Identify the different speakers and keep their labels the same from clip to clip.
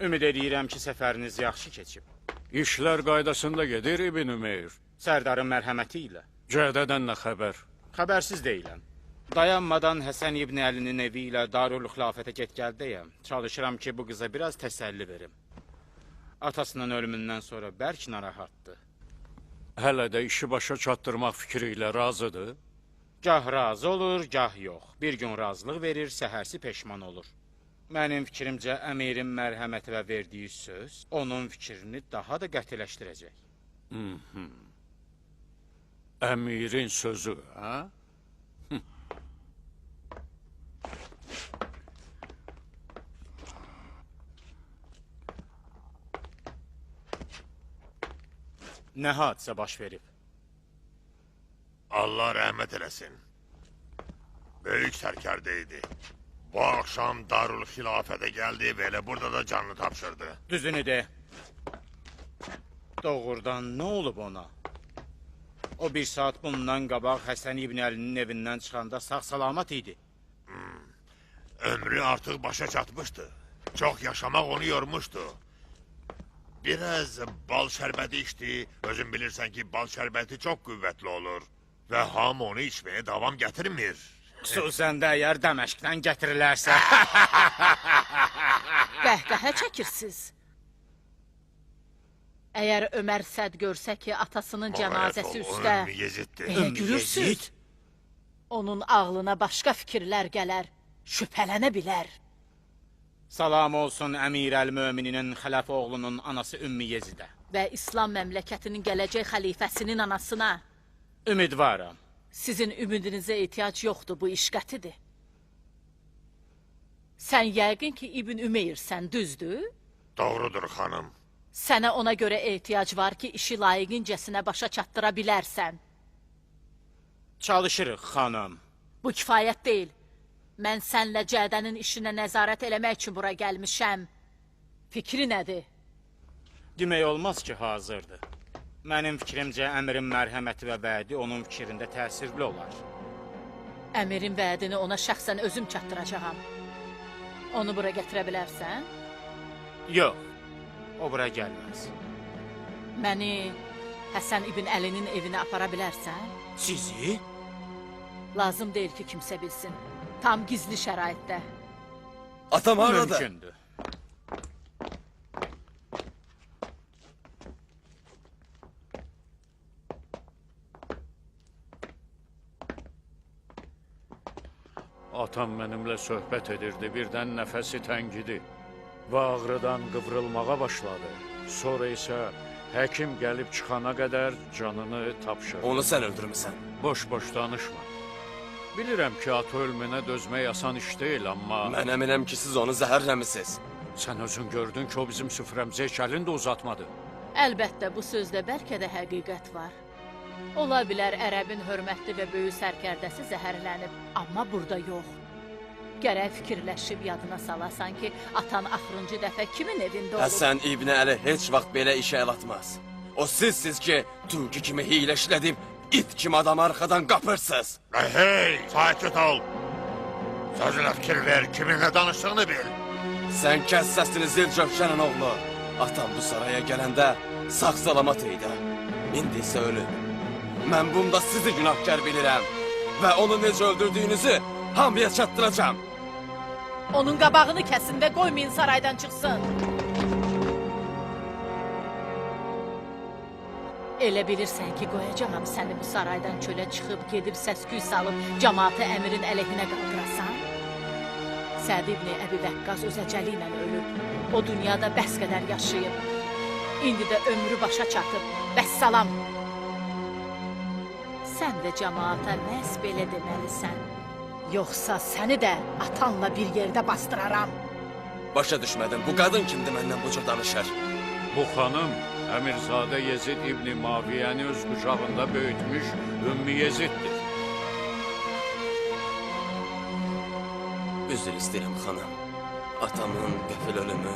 Speaker 1: Ümid edirəm ki, səfəriniz yaxşı keçib.
Speaker 2: İşlər qaydasında gedir İbn Ümeyr.
Speaker 1: Sərdarın mərhəməti ilə.
Speaker 2: Cədədən nə xəbər?
Speaker 1: Xəbərsiz deyiləm. Dayanmadan Həsən İbn Əlinin evi ilə Darül Xilafətə get-gəldəyəm. Çalışıram ki, bu qıza biraz təsəlli verim. Atasının ölümündən sonra bərk narahatdır.
Speaker 2: Hələ də işi başa çatdırmaq fikri ilə razıdır.
Speaker 1: Gah razı olur, gah yox. Bir gün razılıq verir, səhərsi peşman olur. Mənim fikrimcə, əmirin mərhəməti və verdiyi söz onun fikrini daha da qətiləşdirəcək.
Speaker 2: Əmirin sözü, hə?
Speaker 1: Nə hadisə baş verib?
Speaker 3: Allah rəhmət eləsin. Böyük sərkərdə idi. Bu akşam Darül Xilafətə gəldi və elə burada da canını tapşırdı.
Speaker 1: Düzünü de. Doğrudan nə olub ona? O bir saat bundan qabaq Həsən İbn Əlinin evindən çıxanda sağ-salamat idi.
Speaker 3: Ömrü artıq başa çatmışdı. Çox yaşamaq onu yormuşdu. Biraz bal şərbəti içdi. Özün bilirsən ki, bal şərbəti çox qüvvətli olur. Və hamı onu içməyə davam gətirmir.
Speaker 1: Xüsusən də əgər Dəməşqdən gətirilərsə.
Speaker 4: Qəhqəhə çəkirsiniz. Əgər Ömər Səd görsə ki, atasının cənazəsi üstə belə gülürsünüz, onun ağlına başqa fikirlər gələr, şübhələnə bilər.
Speaker 1: Salam olsun Əmir Əl-Mömininin Xələf oğlunun anası Ümmü Yezidə.
Speaker 4: Və İslam məmləkətinin gələcək xəlifəsinin anasına.
Speaker 1: Ümidvaram.
Speaker 4: Sizin ümidinizə ehtiyac yoxdur, bu iş qətidir. Sən yəqin ki, İbn Ümeyrsən, düzdür?
Speaker 3: Doğrudur xanım.
Speaker 4: Sənə ona görə ehtiyac var ki, işi layiqincəsinə başa çatdıra bilərsən.
Speaker 1: Çalışırıq, xanım.
Speaker 4: Bu kifayət deyil. Mən sənlə Cədənin işinə nəzarət eləmək üçün bura gəlmişəm. Fikri nədir?
Speaker 1: Demək olmaz ki, hazırdır. Mənim fikrimcə əmirin mərhəməti və vədi onun fikrində təsirli olar.
Speaker 4: Əmirin vədini ona şəxsən özüm çatdıracağam. Onu bura gətirə bilərsən?
Speaker 1: Yox, o bura gəlməz.
Speaker 4: Məni Həsən İbn Əlinin evinə apara bilərsən?
Speaker 1: Sizi?
Speaker 4: Lazım deyil ki, kimsə bilsin. Tam gizli şəraitdə.
Speaker 5: Atam harada?
Speaker 1: Mümkündür.
Speaker 2: Atam mənimlə söhbət edirdi, birdən nəfəsi təngidi və ağrıdan qıvrılmağa başladı. Sonra isə həkim gəlib çıxana qədər canını tapşırdı.
Speaker 5: Onu sən öldürmüsən.
Speaker 2: Boş-boş danışma. Bilirəm ki, ata ölümünə dözmək asan iş deyil, amma...
Speaker 5: Mən əminəm ki, siz onu zəhərləmisiniz.
Speaker 2: Sən özün gördün ki, o bizim süfrəmizə heç əlini də uzatmadı.
Speaker 4: Əlbəttə, bu sözdə bəlkə də həqiqət var. Ola bilər ərəbin hörmətli və böyük sərkərdəsi zəhərlənib, amma burada yox. Gərək fikirləşib yadına salasan ki, atan axırıncı dəfə kimin evində olub?
Speaker 5: Həsən İbn Əli heç vaxt belə işə əl atmaz. O sizsiz ki, tülkü kimi hiylə işlədib, it kimi adamı arxadan qapırsınız.
Speaker 3: Hey, sakit ol. Sözünə fikir ver, kiminlə danışdığını bil.
Speaker 5: Sən kəs səsini Zilcöşənin oğlu. Atam bu saraya gələndə sağ-salamat idi. İndi isə ölüb. Mən bunda sizi günahkar bilirəm və onu necə öldürdüyünüzü hamıya çatdıracağım.
Speaker 4: Onun qabağını kəsin və qoymayın saraydan çıxsın. Elə bilirsən ki, qoyacağam səni bu saraydan çölə çıxıb, gedib səsküy salıb, cəmaatı əmirin əleyhinə qaldırasan? Səd İbn Əbi Vəqqas öz əcəli ilə ölüb. O dünyada bəs qədər yaşayıb. İndi də ömrü başa çatıb. Vəssalam. Sən də cəmaata məhz belə deməlisən. Yoxsa səni də atanla bir yerdə bastıraram.
Speaker 5: Başa düşmədim, bu qadın kimdir məndən bu cür danışır?
Speaker 2: Bu xanım Əmirzadə Yezid İbn Maviyəni öz qucağında böyütmüş Ümmü Yeziddir.
Speaker 5: Üzr istəyirəm xanım. Atamın qəfil ölümü...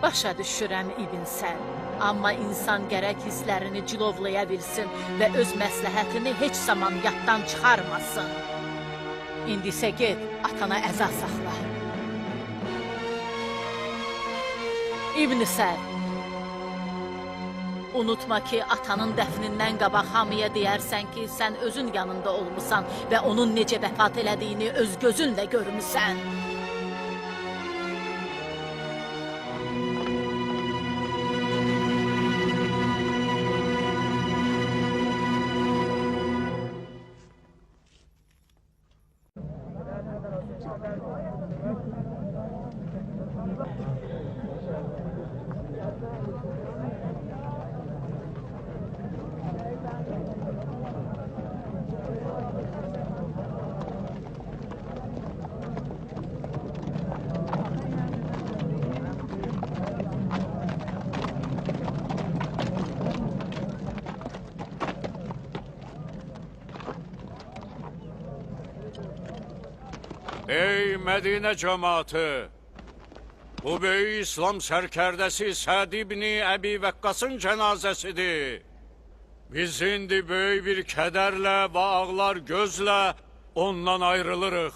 Speaker 4: Başa düşürəm İbn Sən. Amma insan gərək hisslərini cilovlaya bilsin və öz məsləhətini heç zaman yaddan çıxarmasın. İndi isə get, atana əza saxla. İbn Sən, unutma ki, atanın dəfnindən qabaq hamıya deyərsən ki, sən özün yanında olmusan və onun necə vəfat elədiyini öz gözünlə görmüsən.
Speaker 2: Ey Mədinə cəmaatı! Bu böyük İslam sərkərdəsi Səd İbn Əbi Vəqqasın cənazəsidir. Biz indi böyük bir kədərlə və ağlar gözlə ondan ayrılırıq.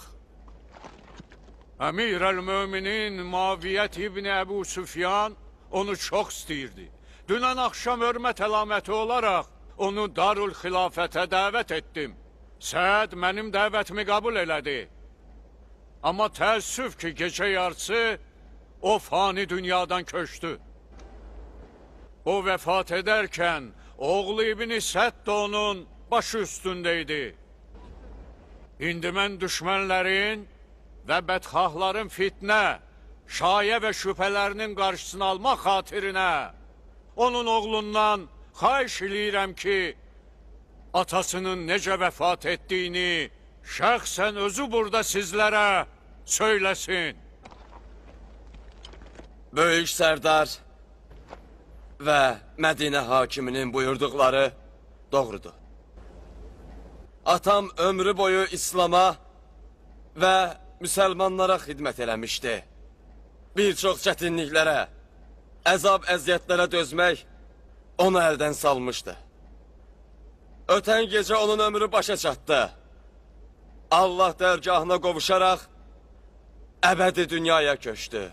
Speaker 2: Əmir əl-Möminin Maviyyət İbn Əbu Süfyan onu çox istəyirdi. Dünən axşam hörmət əlaməti olaraq onu Darül Xilafətə dəvət etdim. Səd mənim dəvətimi qəbul elədi. Amma təəssüf ki, gecə yarısı o fani dünyadan köçdü. O vəfat edərkən oğlu İbn Səd də onun başı üstündeydi. İndi mən düşmənlərin və bədxahların fitnə, şayə və şübhələrinin qarşısını almaq xatirinə onun oğlundan xahiş eləyirəm ki, atasının necə vəfat etdiyini şəxsən özü burada sizlərə söyləsin.
Speaker 5: Böyük sərdar və Mədinə hakiminin buyurduqları doğrudur. Atam ömrü boyu İslam'a və müsəlmanlara xidmət eləmişdi. Bir çox çətinliklərə, əzab-əziyyətlərə dözmək onu əldən salmışdı. Ötən gecə onun ömrü başa çatdı. Allah dərgahına qovuşaraq əbədi dünyaya köçdü.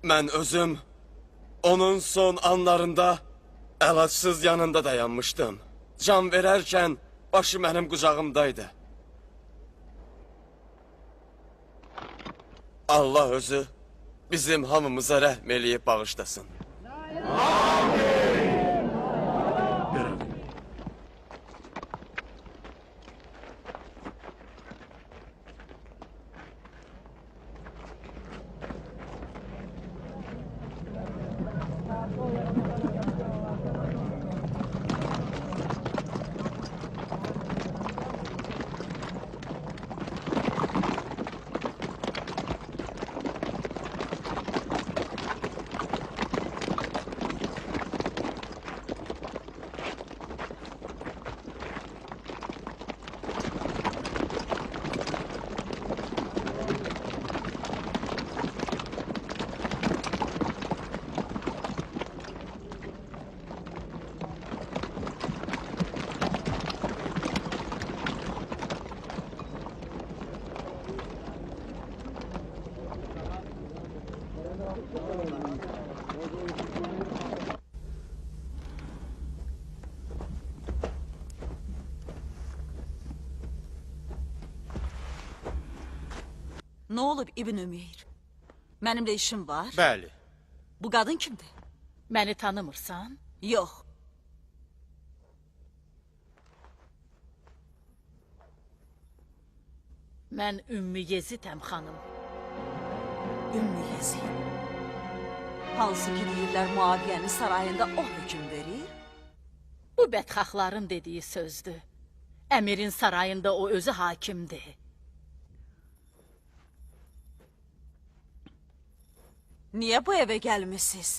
Speaker 5: Mən özüm onun son anlarında əlacsız yanında dayanmışdım. Can verərkən başı mənim qucağımdaydı. Allah özü bizim hamımıza rəhm eləyib bağışlasın.
Speaker 6: Ne olub İbn Ümeyr? Mənimlə işim var.
Speaker 1: Bəli.
Speaker 6: Bu qadın kimdir?
Speaker 4: Məni tanımırsan?
Speaker 6: Yox.
Speaker 4: Mən Ümmü Yezidəm xanım.
Speaker 6: Ümmü Yezid. Hansı ki deyirlər Muaviyənin sarayında o hökm verir?
Speaker 4: Bu bədxahların dediyi sözdür. Əmirin sarayında o özü hakimdir.
Speaker 6: Niyə bu evə gəlmişsiniz?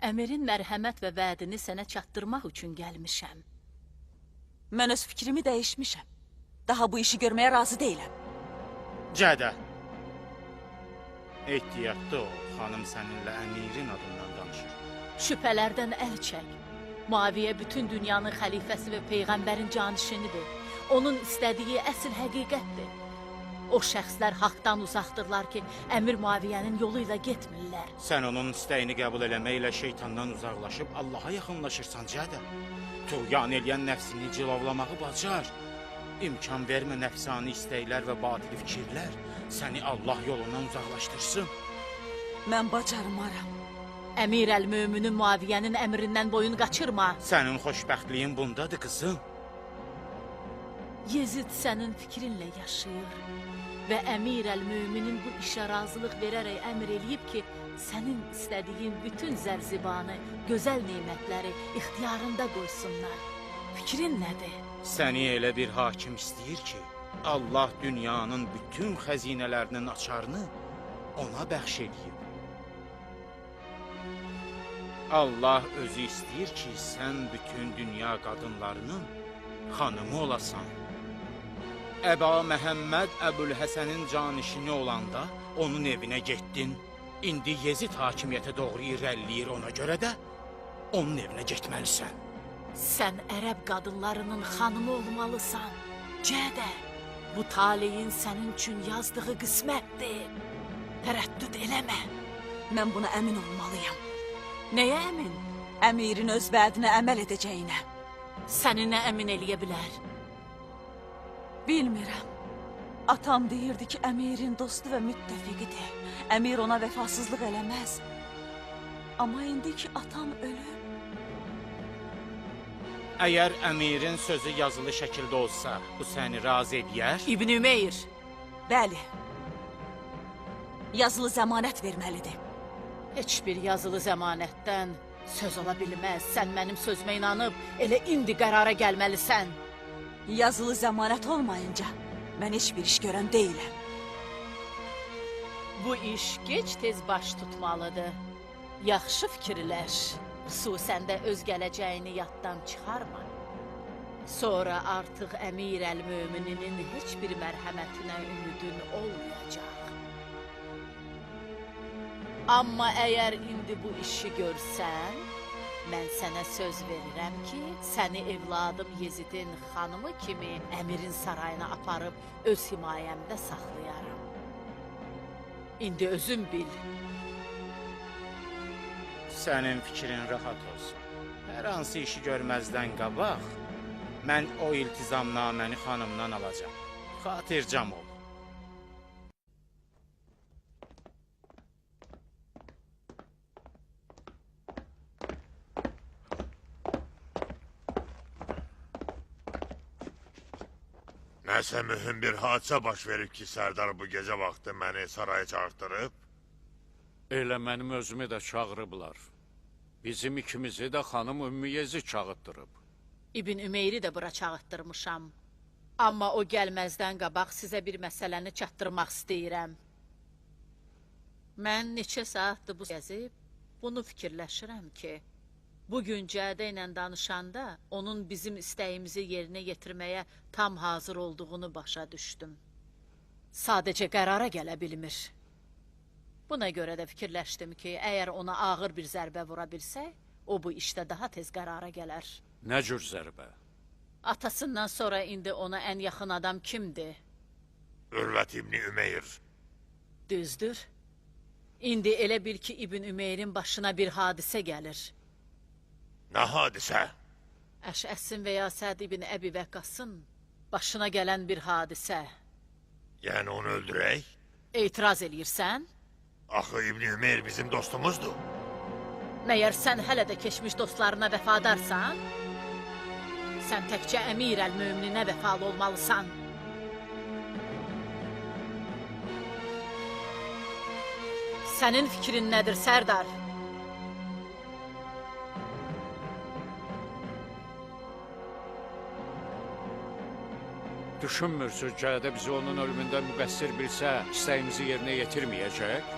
Speaker 4: Əmirin mərhəmət və vədini sənə çatdırmaq üçün gəlmişəm.
Speaker 6: Mən öz fikrimi dəyişmişəm. Daha bu işi görməyə razı deyiləm.
Speaker 1: Cədə. Ehtiyatlı ol, xanım səninlə əmirin adından danışır.
Speaker 4: Şübhələrdən əl çək. Muaviyə bütün dünyanın xəlifəsi və peyğəmbərin canişinidir. Onun istədiyi əsl həqiqətdir. O şəxslər haqdan uzaqdırlar ki, Əmir Muaviyyənin yolu ilə getmirlər.
Speaker 1: Sən onun istəyini qəbul eləməklə şeytandan uzaqlaşıb Allaha yaxınlaşırsan Cədə. Tuğyan eləyən nəfsini cilovlamağı bacar. İmkan vermə nəfsani istəklər və batil fikirlər səni Allah yolundan uzaqlaşdırsın.
Speaker 6: Mən bacarmaram.
Speaker 4: Əmir əl-Möminin Muaviyyənin əmrindən boyun qaçırma.
Speaker 1: Sənin xoşbəxtliyin bundadır, qızım.
Speaker 4: Yezid sənin fikrinlə yaşayır. Və Əmir əl-Möminin bu işə razılıq verərək əmr eləyib ki, sənin istədiyin bütün zərzibanı, gözəl nemətləri ixtiyarında qoysunlar. Fikrin nədir?
Speaker 1: Səni elə bir hakim istəyir ki, Allah dünyanın bütün xəzinələrinin açarını ona bəxş edib. Allah özü istəyir ki, sən bütün dünya qadınlarının xanımı olasan. Əba Məhəmməd Əbülhəsənin canişini olanda onun evinə getdin. İndi Yezid hakimiyyətə doğru irəliləyir, ona görə də onun evinə getməlisən.
Speaker 4: Sən ərəb qadınlarının xanımı olmalısan. Cədə, bu taleyin sənin üçün yazdığı qismətdir. Tərəddüd eləmə.
Speaker 6: Mən buna əmin olmalıyam.
Speaker 4: Nəyə əmin?
Speaker 6: Əmirin öz vədinə əməl edəcəyinə.
Speaker 4: Səni nə əmin eləyə bilər?
Speaker 6: Bilmirəm. Atam deyirdi ki, Əmirin dostu və müttəfiqidir. Əmir ona vəfasızlıq eləməz. Amma indi ki, atam ölüb.
Speaker 1: Əgər əmirin sözü yazılı şəkildə olsa, bu səni razı edər?
Speaker 4: İbn Ümeyr.
Speaker 6: Bəli. Yazılı zəmanət verməlidir.
Speaker 4: Heç bir yazılı zəmanətdən Söz ola bilməz, sən mənim sözümə inanıb, elə indi qərara gəlməlisən.
Speaker 6: Yazılı zəmanət olmayınca mən heç bir iş görən deyiləm.
Speaker 4: Bu iş gec-tez baş tutmalıdır. Yaxşı fikirləş, xüsusən də öz gələcəyini yaddan çıxarma. Sonra artıq Əmir əl-Mömininin heç bir mərhəmətinə ümidin olmayacaq. Amma əgər indi bu işi görsən, mən sənə söz verirəm ki, səni evladım Yezidin xanımı kimi Əmirin sarayına aparıb öz himayəmdə saxlayaram. İndi özün bil.
Speaker 1: Sənin fikrin rahat olsun. Hər hansı işi görməzdən qabaq, mən o iltizamnaməni xanımdan alacam. Xatircəm ol.
Speaker 3: Nəsə mühüm bir hadisə baş verib ki, Sərdar bu gecə vaxtı məni saraya çağırtdırıb.
Speaker 2: Elə mənim özümü də çağırıblar. Bizim ikimizi də xanım Ümmüyezi çağırtdırıb.
Speaker 4: İbn Ümeyri də bura çağırtdırmışam. Amma o gəlməzdən qabaq sizə bir məsələni çatdırmaq istəyirəm. Mən neçə saatdır bu gəzib, bunu fikirləşirəm ki, bugün Cədə ilə danışanda onun bizim istəyimizi yerinə yetirməyə tam hazır olduğunu başa düşdüm. Sadəcə qərara gələ bilmir. Buna görə də fikirləşdim ki, əgər ona ağır bir zərbə vura bilsək, o bu işdə daha tez qərara gələr.
Speaker 2: Nə cür zərbə?
Speaker 4: Atasından sonra indi ona ən yaxın adam kimdir?
Speaker 3: Ürvət İbni Ümeyr.
Speaker 4: Düzdür. İndi elə bil ki, İbn Ümeyrin başına bir hadisə gəlir.
Speaker 3: Nə hadisə?
Speaker 4: Əşəsin və ya Səd ibn Əbi Vəqqasın başına gələn bir hadisə.
Speaker 3: Yəni onu öldürək?
Speaker 4: Etiraz eləyirsən?
Speaker 3: Axı İbni Ümeyr bizim dostumuzdur.
Speaker 4: Məyər sən hələ də keçmiş dostlarına vəfadarsan? Sən təkcə Əmir əl-Mömininə vəfalı olmalısan. Sənin fikrin nədir, Sərdar?
Speaker 2: Düşünmürsünüz Cədə bizi onun ölümündə müqəssir bilsə, istəyimizi yerinə yetirməyəcək?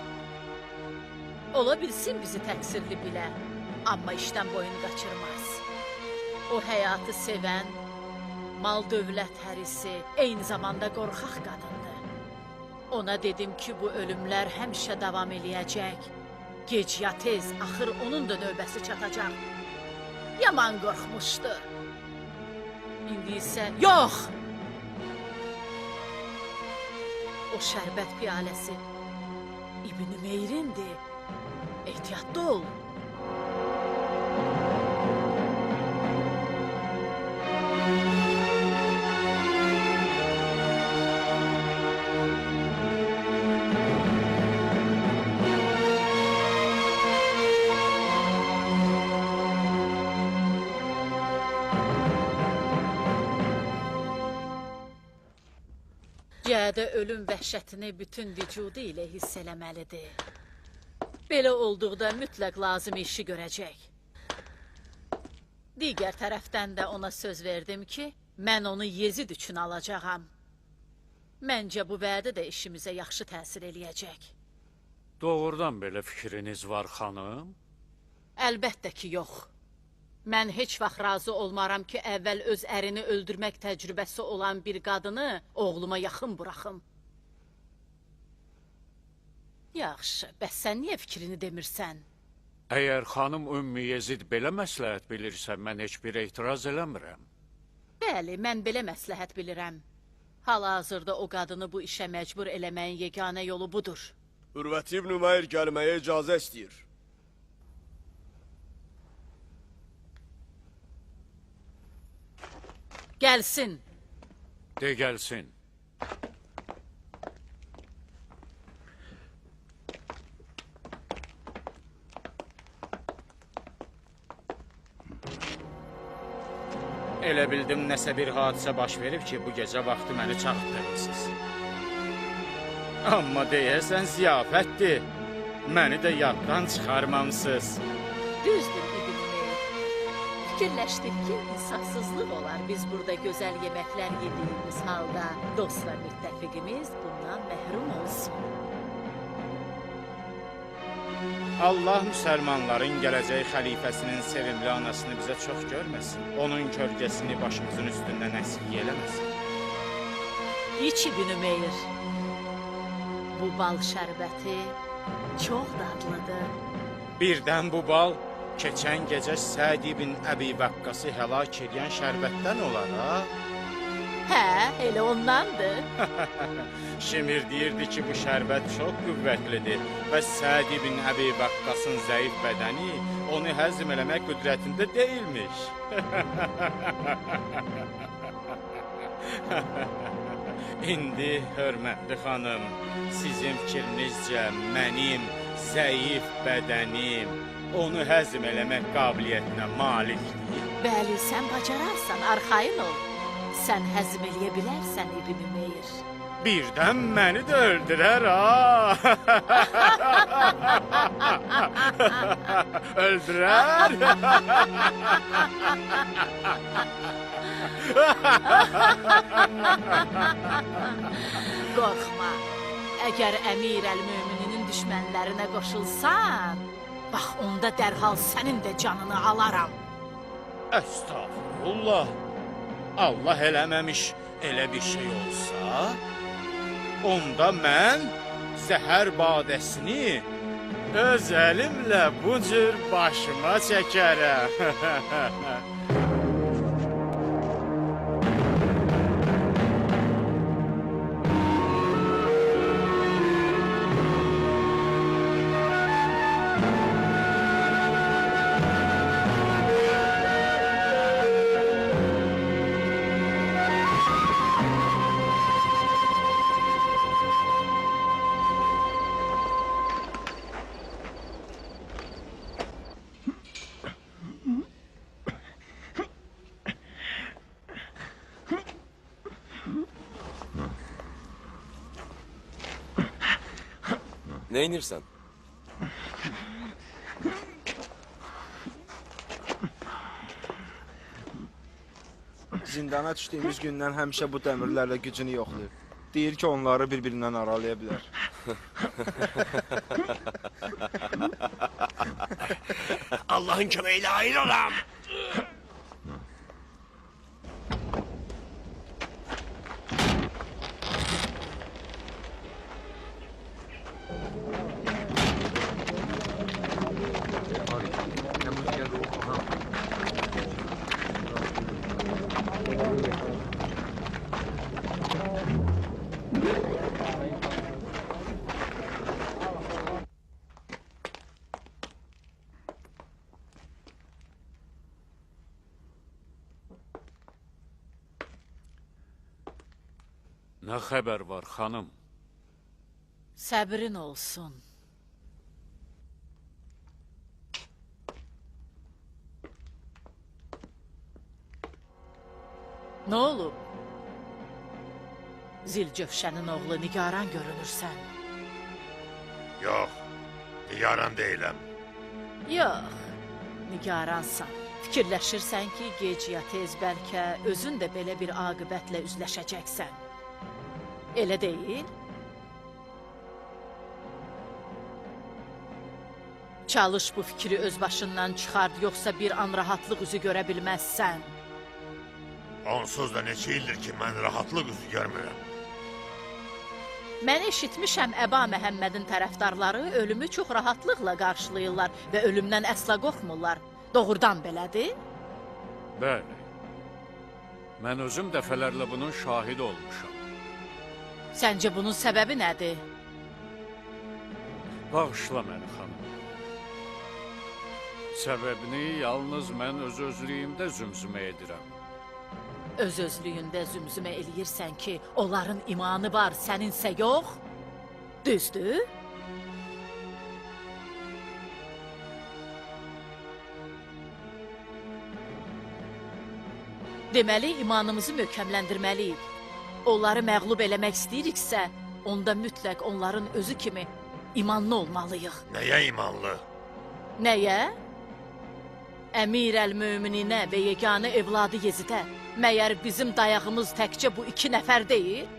Speaker 4: Ola bilsin bizi təqsirli bilə, amma işdən boyun qaçırmaz. O həyatı sevən, mal-dövlət hərisi, eyni zamanda qorxaq qadındır. Ona dedim ki, bu ölümlər həmişə davam eləyəcək. Gec ya tez, axır onun da növbəsi çatacaq. Yaman qorxmuşdu. İndi isə, yox! O şərbət piyaləsi İbn Ümeyrindir. Ehtiyatlı ol. Cədə ölüm vəhşətini bütün vücudu ilə hiss eləməlidir. Belə olduqda mütləq lazım işi görəcək. Digər tərəfdən də ona söz verdim ki, mən onu Yezid üçün alacağam. Məncə bu vədə də işimizə yaxşı təsir eləyəcək.
Speaker 2: Doğrudan belə fikriniz var, xanım?
Speaker 4: Əlbəttə ki, yox. Mən heç vaxt razı olmaram ki, əvvəl öz ərini öldürmək təcrübəsi olan bir qadını oğluma yaxın buraxım. Yaxşı, bəs sən niyə fikrini demirsən?
Speaker 2: Əgər xanım Ümmü Yezid belə məsləhət bilirsə, mən heç bir etiraz eləmirəm.
Speaker 4: Bəli, mən belə məsləhət bilirəm. Hal-hazırda o qadını bu işə məcbur eləməyin yeganə yolu budur.
Speaker 5: Ürvət İbn Ümeyr gəlməyə icazə istəyir.
Speaker 4: Gəlsin.
Speaker 2: De gəlsin.
Speaker 1: Elə bildim nəsə bir hadisə baş verib ki, bu gecə vaxtı məni çağırtdırmışsınız. Amma deyəsən ziyafətdir. Məni də yaddan çıxarmamısınız.
Speaker 4: Düzdür, Fikirləşdik ki, insafsızlıq olar biz burada gözəl yeməklər yediyimiz halda dost və müttəfiqimiz bundan məhrum olsun.
Speaker 1: Allah müsəlmanların gələcək xəlifəsinin sevimli anasını bizə çox görməsin. Onun kölgəsini başımızın üstündən əskiy eləməsin.
Speaker 4: İç İbn Ümeyr, bu bal şərbəti çox dadlıdır.
Speaker 1: Birdən bu bal keçən gecə Səd ibn Əbi Vəqqası həlak edən şərbətdən olar, ha?
Speaker 4: Hə, elə ondandır.
Speaker 1: Şimir deyirdi ki, bu şərbət çox qüvvətlidir və Səd ibn Əbi Vəqqasın zəif bədəni onu həzm eləmək qüdrətində deyilmiş. İndi, hörmətli xanım, sizin fikrinizcə mənim zəif bədənim onu həzm eləmək qabiliyyətinə malikdir.
Speaker 4: Bəli, sən bacararsan, arxayın ol. Sən həzm eləyə bilərsən İbn Ümeyr.
Speaker 1: Birdən məni də öldürər, ha? Öldürər?
Speaker 4: Qorxma, əgər Əmir əl-Mömininin düşmənlərinə qoşulsan, bax onda dərhal sənin də canını alaram.
Speaker 1: Əstağfurullah. Allah eləməmiş elə bir şey olsa, onda mən zəhər badəsini öz əlimlə bu cür başıma çəkərəm.
Speaker 5: Neynirsən?
Speaker 7: Zindana düşdüyümüz gündən həmişə bu dəmirlərlə gücünü yoxlayır. Deyir ki, onları bir-birindən aralaya bilər.
Speaker 3: Allah'ın kömeğiyle ayrılam.
Speaker 2: Nə xəbər var, xanım?
Speaker 4: Səbrin olsun. Nə olub? Zilcöfşənin oğlu Nigaran görünürsən.
Speaker 3: Yok, nigaran değilim.
Speaker 4: Yox, Nigaransan. Fikirləşirsən ki, gec ya tez bəlkə özün də belə bir aqibətlə üzləşəcəksən. Elə deyil? Çalış bu fikri öz başından çıxart, yoxsa bir an rahatlıq üzü görə bilməzsən.
Speaker 3: Onsuz da neçə ildir ki mən rahatlıq üzü görmürəm.
Speaker 4: Mən eşitmişəm Əba Məhəmmədin tərəfdarları ölümü çox rahatlıqla qarşılayırlar və ölümdən əsla qorxmurlar. Doğrudan belədir?
Speaker 2: Bəli. Mən özüm dəfələrlə bunun şahidi olmuşam.
Speaker 4: Səncə bunun səbəbi nədir?
Speaker 2: Bağışla məni, xanım. Səbəbini yalnız mən öz-özlüyümdə zümzümə edirəm.
Speaker 4: Öz-özlüyündə zümzümə eləyirsən ki, onların imanı var, səninsə yox. Düzdür? Deməli, imanımızı möhkəmləndirməliyik. Onları məğlub eləmək istəyiriksə, onda mütləq onların özü kimi imanlı olmalıyıq.
Speaker 3: Neye imanlı?
Speaker 4: Nəyə? Əmir əl-Mömininə və yeganə evladı Yezidə məyər bizim dayağımız təkcə bu 2 nəfər deyil?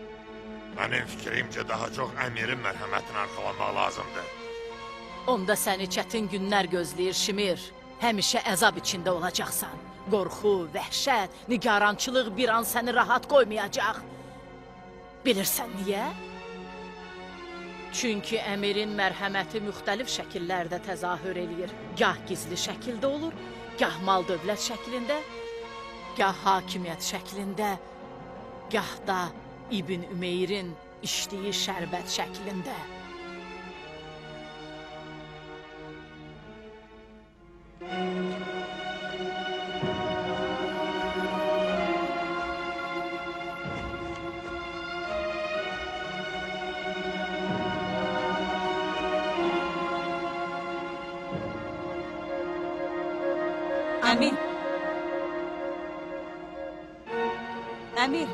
Speaker 3: Mənim fikrimcə daha çox əmirin mərhəmətini arxalamaq lazımdır.
Speaker 4: Onda səni çətin günlər gözləyir Şimir. Həmişə əzab içində olacaqsan. Qorxu, vəhşət, nigarançılıq bir an səni rahat qoymayacaq. Bilirsən niyə? Çünki əmirin mərhəməti müxtəlif şəkillərdə təzahür eləyir. Gah gizli şəkildə olur, gah mal dövlət şəklində, gah hakimiyyət şəklində, gah da İbn Ümeyrin içdiyi şərbət şəklində.
Speaker 6: Əmir. Əmir.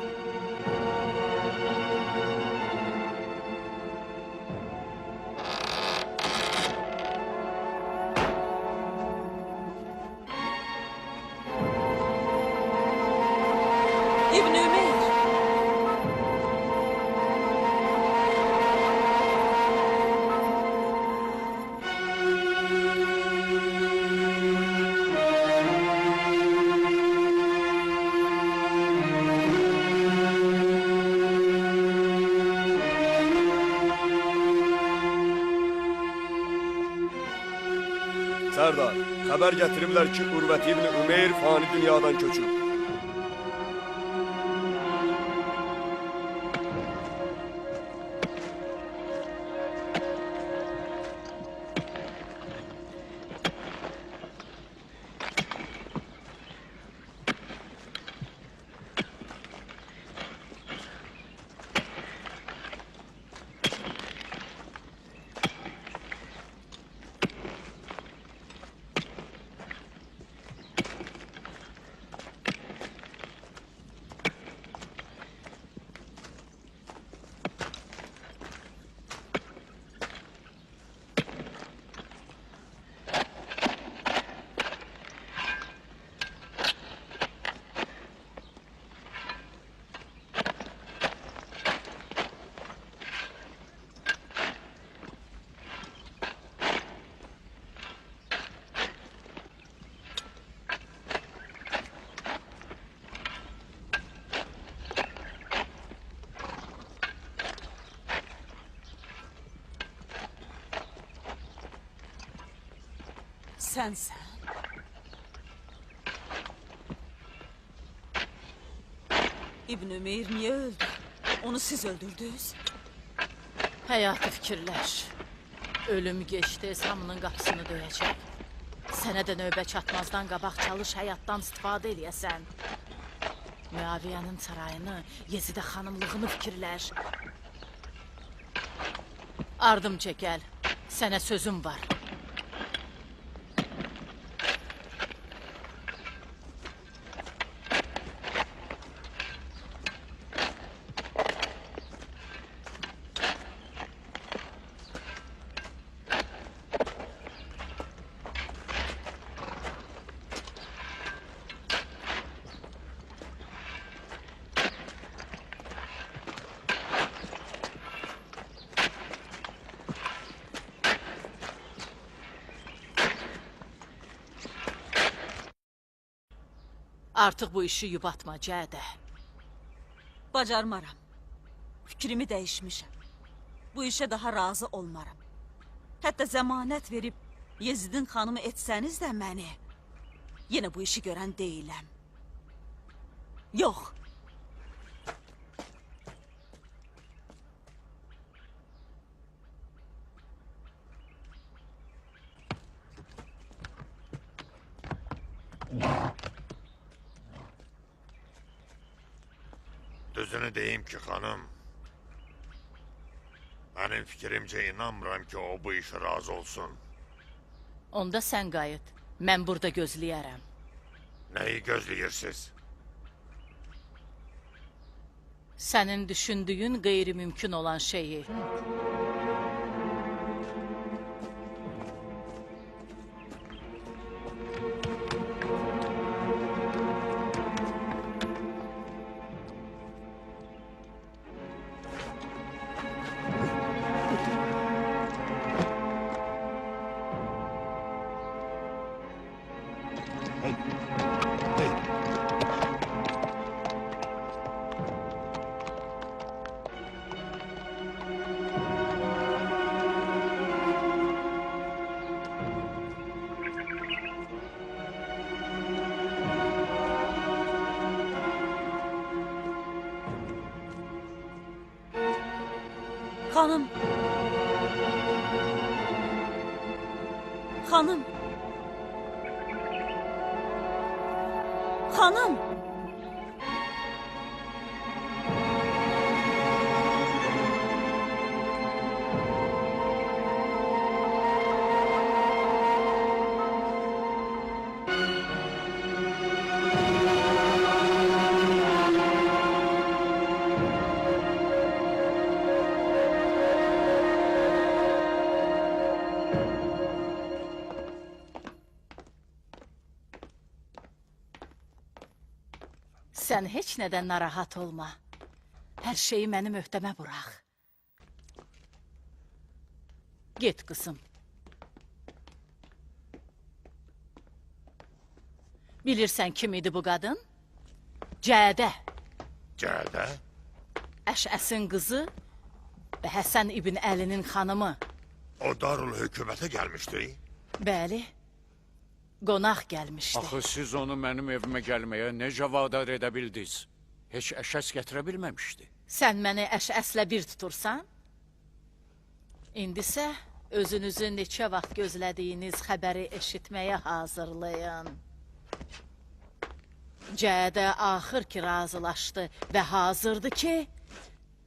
Speaker 6: İbn Ümeyr.
Speaker 8: Sərdar, xəbər gətiriblər ki, Urvət ibn Ümeyr fani dünyadan köçüb.
Speaker 6: Sənsən. İbn Ümeyr niyə öldü? Onu siz öldürdünüz.
Speaker 4: Həyatı fikirləş. Ölüm geçdi, hamının qapısını döyəcək. Sənə də növbə çatmazdan qabaq çalış həyatdan istifadə eləyəsən. Müaviyyənin sarayını, Yezidə xanımlığını fikirləş. Ardımca gəl, sənə sözüm var. Artıq bu işi yubatma Cədə.
Speaker 6: Bacarmaram. Fikrimi dəyişmişəm. Bu işə daha razı olmaram. Hətta zəmanət verib Yezidin xanımı etsəniz də məni, yenə bu işi görən deyiləm. Yox.
Speaker 3: Düzünü deyim ki, xanım, mənim fikrimcə inanmıram ki, o bu işə razı olsun.
Speaker 4: Onda sən qayıt. Mən burada gözləyərəm.
Speaker 3: Nəyi gözləyirsiniz?
Speaker 4: Sənin düşündüyün qeyri-mümkün olan şeyi.
Speaker 6: Xanım. Xanım. Xanım.
Speaker 4: Sən heç nədən narahat olma. Hər şeyi mənim öhdəmə burax. Get qızım. Bilirsən kim idi bu qadın? Cədə,
Speaker 3: Cədə?
Speaker 4: Əşəsin qızı və Həsən İbn Əlinin xanımı.
Speaker 3: O Darül hökumətə gəlmişdi.
Speaker 4: Bəli, qonaq gəlmişdi.
Speaker 2: Axı siz onu mənim evimə gəlməyə necə vadar edə bildiniz? Heç əşəs gətirə bilməmişdi.
Speaker 4: Sən məni Əşəslə bir tutursan? İndisə özünüzü neçə vaxt gözlədiyiniz xəbəri eşitməyə hazırlayın. Cədə axır ki razılaşdı və hazırdı ki,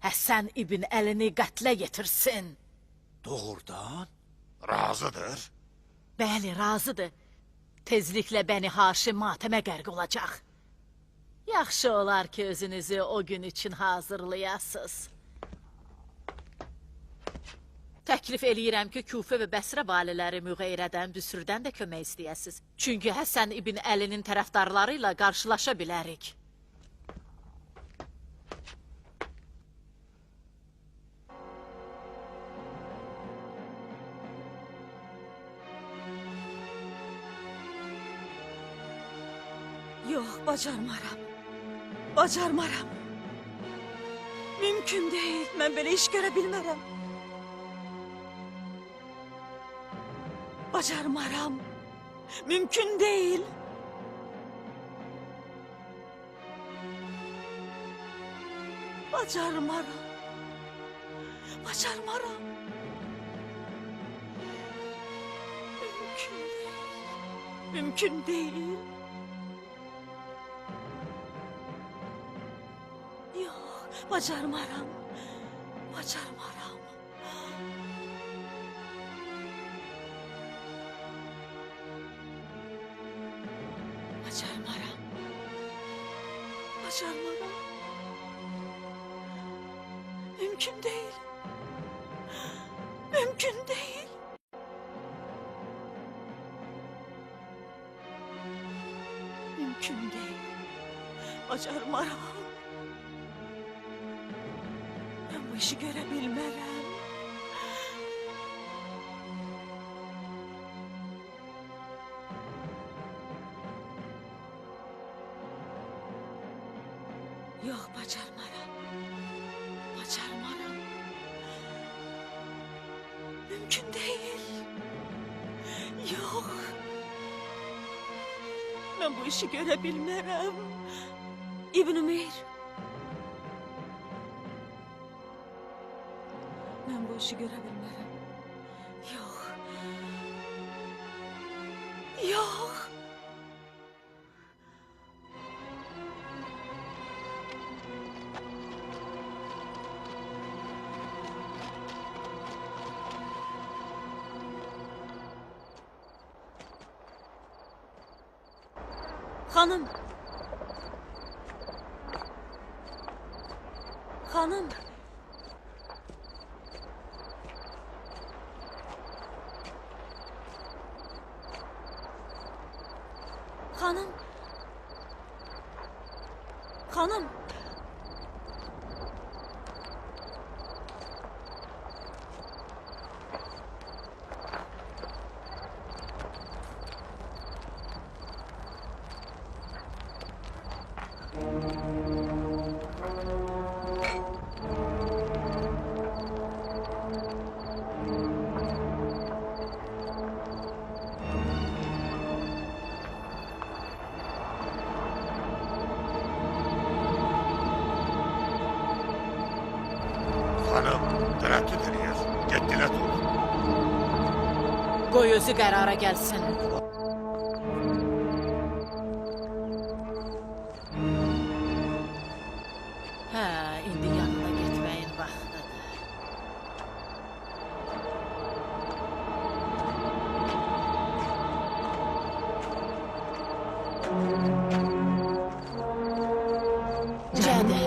Speaker 4: Həsən İbn Əlini qətlə yetirsin.
Speaker 2: Doğrudan?
Speaker 3: Razıdır.
Speaker 4: Bəli, razıdır. Tezliklə Bəni Haşim matəmə qərq olacaq. Yaxşı olar ki, özünüzü o gün üçün hazırlayasınız. Təklif eləyirəm ki, Küfə və Bəsrə valiləri Müğeyrədən, Büsrdən də kömək istəyəsiniz. Çünki Həsən İbn Əlinin tərəfdarları ilə qarşılaşa bilərik.
Speaker 6: Yox, bacarmaram. Bacarmaram. Mümkün deyil, mən belə iş görə bilmərəm. Bacarmaram. Mümkün deyil. Bacarmaram. Bacarmaram. Mümkün deyil. Mümkün deyil. Yox, bacarmaram. Bacarmaram. Bacarmaram. Bacarmaram. Mümkün değil. Mümkün değil. Mümkün değil. Bacarmaram. Ben bu işi görebilmərəm. Yox, bacarmaram. Bacarmaram. Mümkün değil. Yox. Ben bu işi görebilmərəm. İbn Ümeyr. Ben bu işi görebilmərəm. Yox. Yox. Hanım. Hanım. Hanım. Hanım.
Speaker 3: Hanım. Tərəddüd eləyir. Get dilə tut.
Speaker 4: Qoy özü qərara gəlsin. Hə, indi yanına getməyin vaxtıdır. Cədi.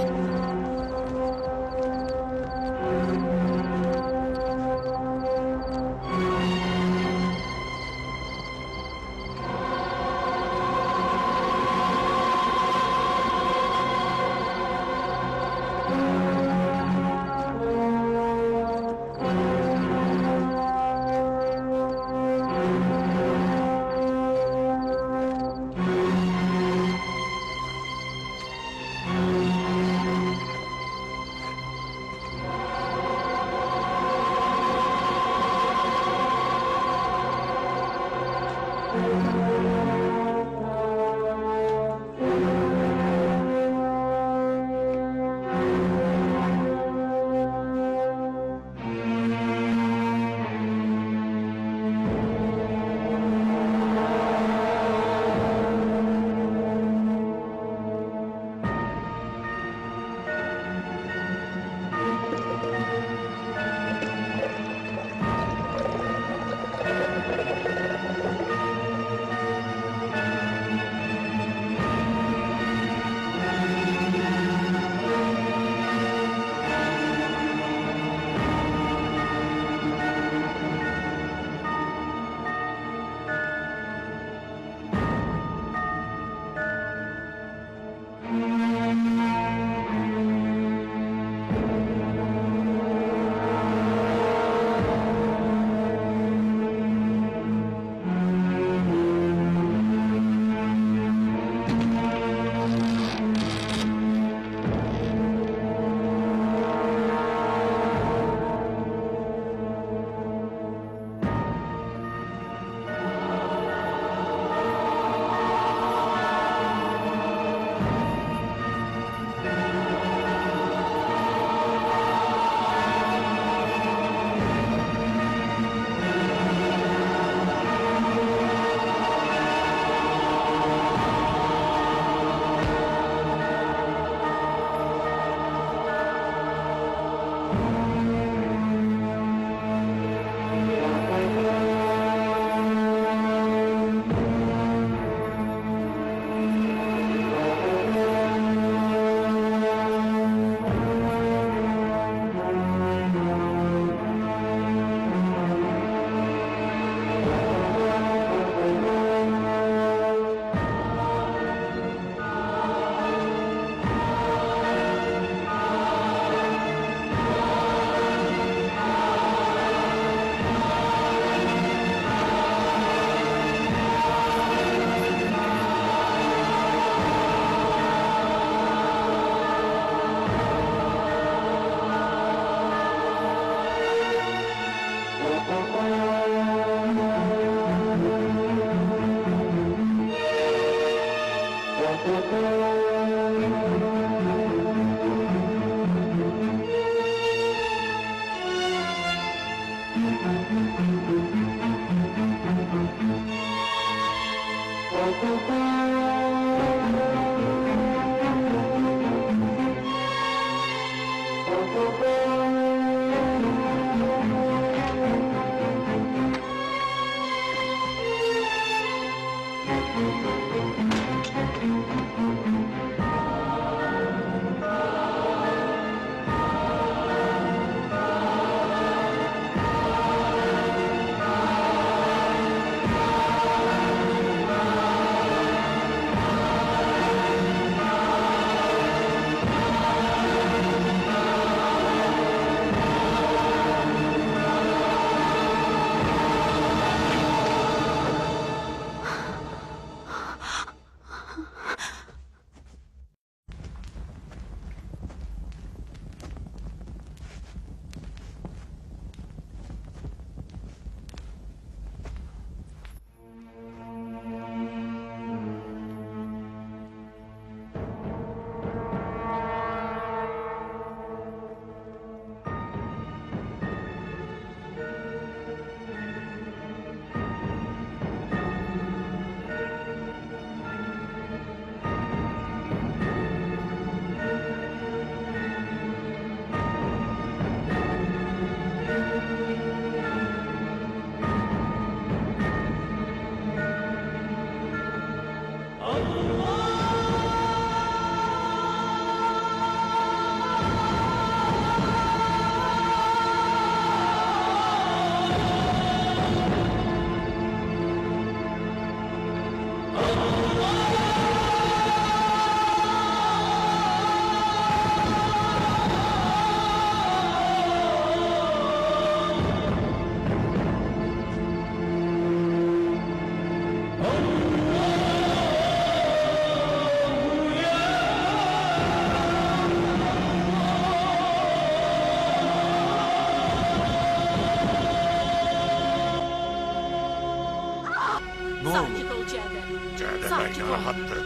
Speaker 4: Cədə.
Speaker 3: Cədə
Speaker 4: Sakit
Speaker 3: bəlkə
Speaker 4: ol.
Speaker 3: rahatdır.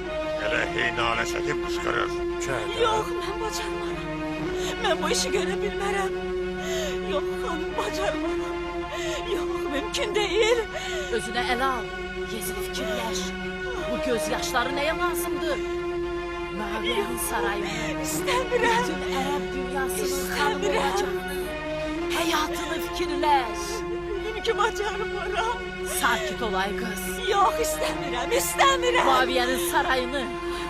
Speaker 3: Elə hey nalə çəkib qışqırır.
Speaker 6: Yox, mən bacarmaram. Mən bu işi görə bilmərəm. Yox, xanım, bacarmaram. Yox, mümkün deyil.
Speaker 4: Özünə ələ al. Yezid fikirləş. Bu göz yaşları nəyə lazımdır? Maviyanın sarayını,
Speaker 6: İstəmirəm.
Speaker 4: bütün ərəb dünyasının xanımı
Speaker 6: İstəmirəm.
Speaker 4: olacağını, həyatını fikirləş.
Speaker 6: Mümkün bacarmaram.
Speaker 4: Sakit olay qız.
Speaker 6: Yox, istəmirəm, istəmirəm.
Speaker 4: Muaviyenin sarayını,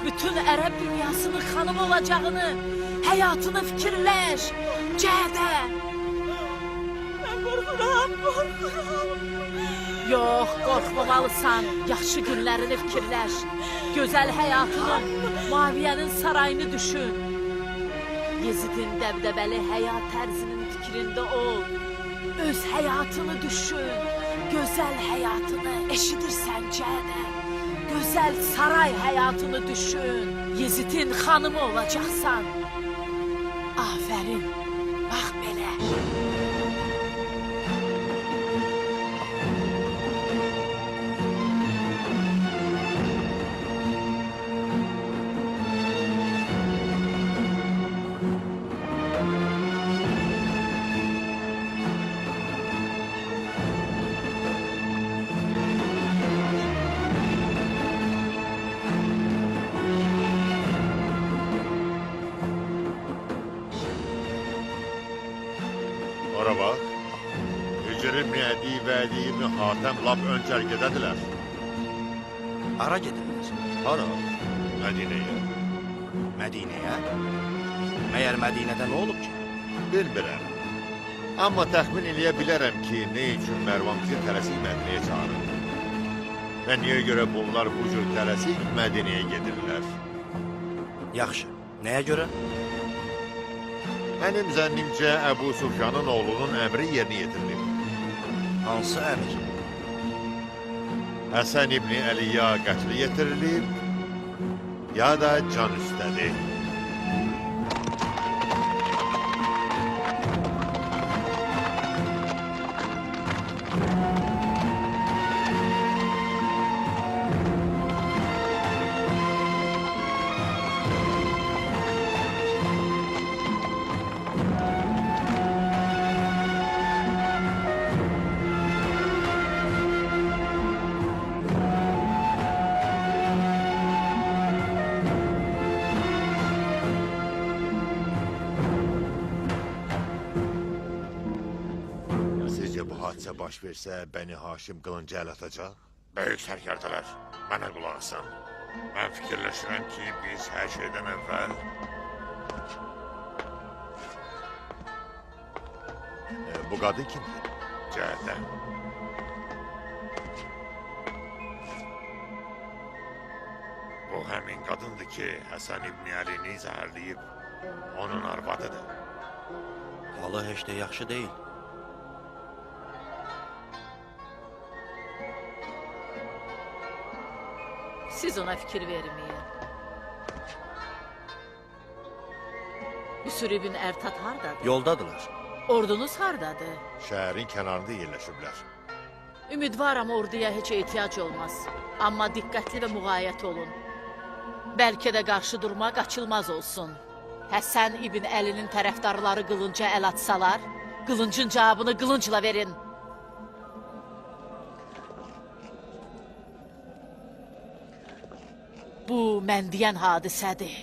Speaker 4: bütün Ərəb dünyasının xanımı olacağını, həyatını fikirləş. Cədə.
Speaker 6: Mən qorxuram, qorxuram.
Speaker 4: Yox, qorxmamalısan. Yaxşı günlərini fikirləş. Gözəl həyatını, Muaviyenin sarayını düşün. Yezidin dəbdəbəli həyat tərzinin fikrində ol. Öz həyatını düşün. Gözəl həyatını eşidirsən Cədə. Gözəl saray həyatını düşün. Yezidin xanımı olacaqsan. Afərin. Bax belə.
Speaker 3: Ora bax. Hicr ibn Ədi və Ədi ibn Hatəm lap ön cərgədədirlər.
Speaker 9: Hara gedirlər?
Speaker 3: Hara? Mədinəyə.
Speaker 9: Mədinəyə? Məyər Mədinədə nə olub ki?
Speaker 3: Bilmirəm. Amma təxmin eləyə bilərəm ki, nə üçün Mərvan bizi tələsik Mədinəyə çağırır. Və niyə görə bunlar bu cür tələsik Mədinəyə gedirlər?
Speaker 9: Yaxşı. Nəyə görə?
Speaker 3: Mənim zənnimcə Əbu Sufyanın oğlunun əmri yerinə yetirilib.
Speaker 9: Hansı əmr?
Speaker 3: Həsən ibn Əliyə qətli yetirilib, ya da can üstədir. Hadisə baş versə, Bəni Haşim qılıncı əl atacaq. Böyük sərkərdələr, mənə qulaq asın. Mən fikirləşirəm ki, biz hər şeydən əvvəl... Bu qadın kimdir? Cədə. Bu həmin qadındır ki, Həsən ibn Əlini zəhərləyib, onun arvadıdır.
Speaker 9: Halı heç də yaxşı deyil.
Speaker 4: Siz ona fikir verməyin. Üsür ibn Ərtat hardadır?
Speaker 9: Yoldadılar.
Speaker 4: Ordunuz hardadır?
Speaker 3: Şəhərin kənarında yerləşiblər.
Speaker 4: Ümidvaram orduya heç ehtiyac olmaz. Amma diqqətli və müğayət olun. Bəlkə də qarşı durma qaçılmaz olsun. Həsən ibn Əlinin tərəfdarları qılınca əl atsalar, qılıncın cavabını qılıncla verin. Bu mən deyən hadisədir.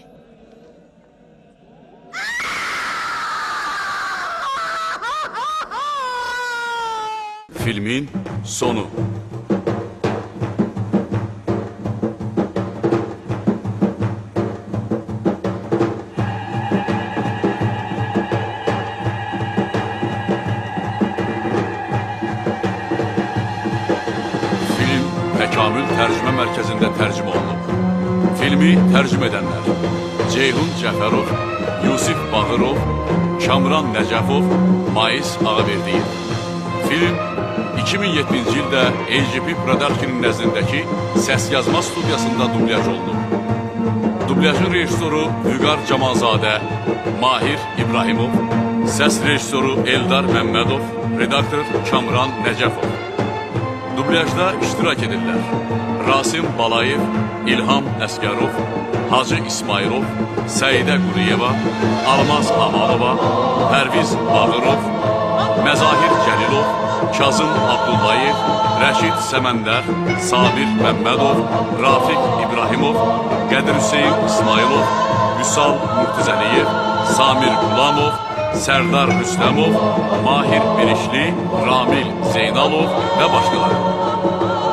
Speaker 2: Filmin sonu. Film Təkamül Tərcümə Mərkəzində tərcümə olunub. Filmi tərcüm edənlər: Ceyhun Cəfərov, Yusif Bağırov, Kamran Nəcəfov, Mais Ağaverdiyev. Film 2007-ci ildə AGP Production nəzdindəki səs yazma studiyasında dublyaj olunub. Dublyajın rejissoru Vüqar Camalzadə, Mahir İbrahimov, səs rejissoru Eldar Məmmədov, redaktor Kamran Nəcəfov.
Speaker 10: Dublyajda iştirak edirlər. Rasim Balayev, İlham Əskərov, Hacı İsmailov, Səidə Quriyeva, Almaz Amalova, Pərviz Bağırov, Məzahir Cəlilov, Kazım Abdullayev, Rəşid Səməndər, Sabir Məmmədov, Rafiq İbrahimov, Qədir Hüseyin İsmailov, Vüsal Murtuzəliyev, Samir Qulamov, Sərdar Rüstəmov, Mahir Birişli, Ramil Zeynalov və başqaları.